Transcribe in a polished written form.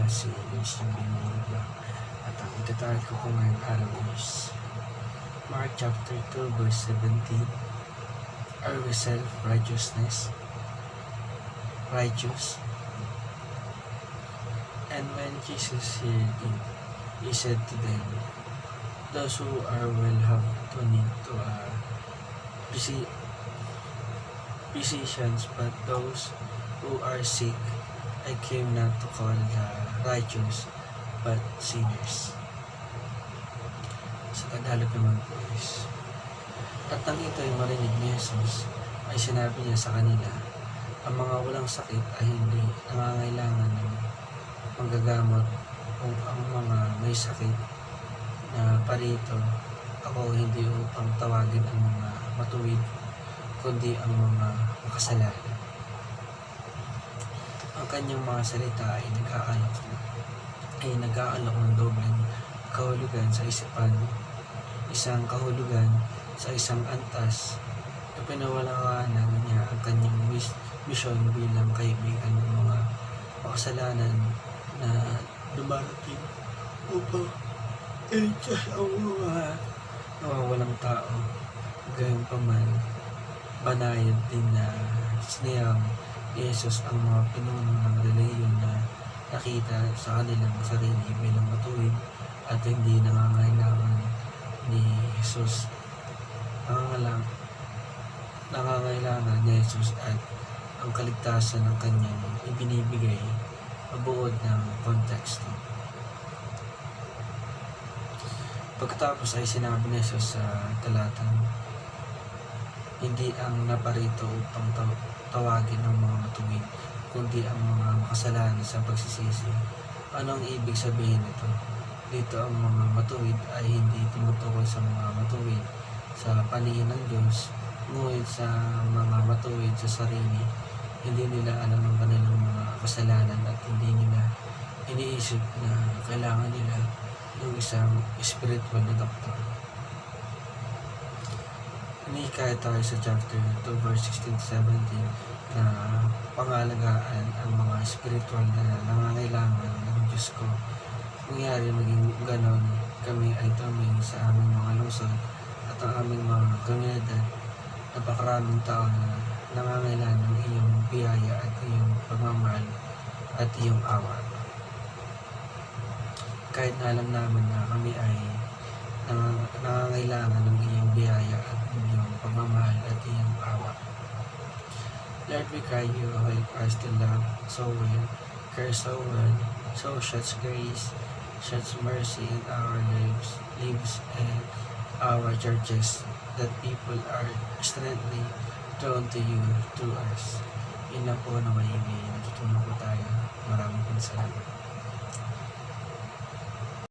pala si Luis yung Bimulba. At ang itatal ko po ngayong araw is Mark chapter 2 verse 17. Are we self-righteous? And when Jesus heard it, he said to them, those who are well have to need to physicians, but those who are sick, I came not to call the righteous, but sinners. Sa Tagalog naman po is, at nang ito'y marinig ni Jesus, ay sinabi niya sa kanila, ang mga walang sakit ay hindi nangangailangan ng manggagamot, kung ang mga may sakit na parito, ako hindi upang tawagin ang mga matuwid, kundi ang mga makasalanan. Ang kanyang mga salita ay nag-aalok ng dobleng kahulugan sa isipan, isang kahulugan sa isang antas na pinawalawanan niya ang kanyang misyon bilang kaibigan ng mga makasalanan na dumarating upang iligtas ang mga nawawalang tao. Gayunpaman, banayad din na sinayang ni Jesus ang mga pinuno ng relihiyon na nakita sa kanilang sarili bilang matuwid at hindi nangangailangan ni Jesus. Nangangailangan ni Jesus at ang kaligtasan ng kanyang ibinibigay mabuod ng konteksto. Pagkatapos ay sinabi ni Jesus sa talatang, hindi ang naparito upang tawagin ang mga matuwid, kundi ang mga makasalanan sa pagsisisi. Ano ang ibig sabihin nito? Dito ang mga matuwid ay hindi tumutukoy sa mga matuwid sa paningin ng Diyos, ngunit sa mga matuwid sa sarili. Hindi nila alam ang kanilang mga kasalanan at hindi nila iniisip na kailangan nila ng isang spiritual na doktor. Inikaya tayo sa chapter 2 verse 16-17 na pangalagaan ang mga spiritual na nangangailangan ng Diyos ko. Nangyari maging ganon, kami ay tumingin sa aming mga lungsod at ang aming mga komunidad. Napakaraming tao na nangangailangan ng iyong biyaya at iyong pagmamahal at iyong awa. Kahit na alam namin na kami ay nangangailangan ng iyong biyaya at iyong pagmamahal at iyong awa. Lord, we cry you, help us to love so well, care so well, show such grace, such mercy in our lives and our churches, that people are strongly drawn to you, to us. Yun lang po na maibig. Natutunan po tayo. Maraming salamat.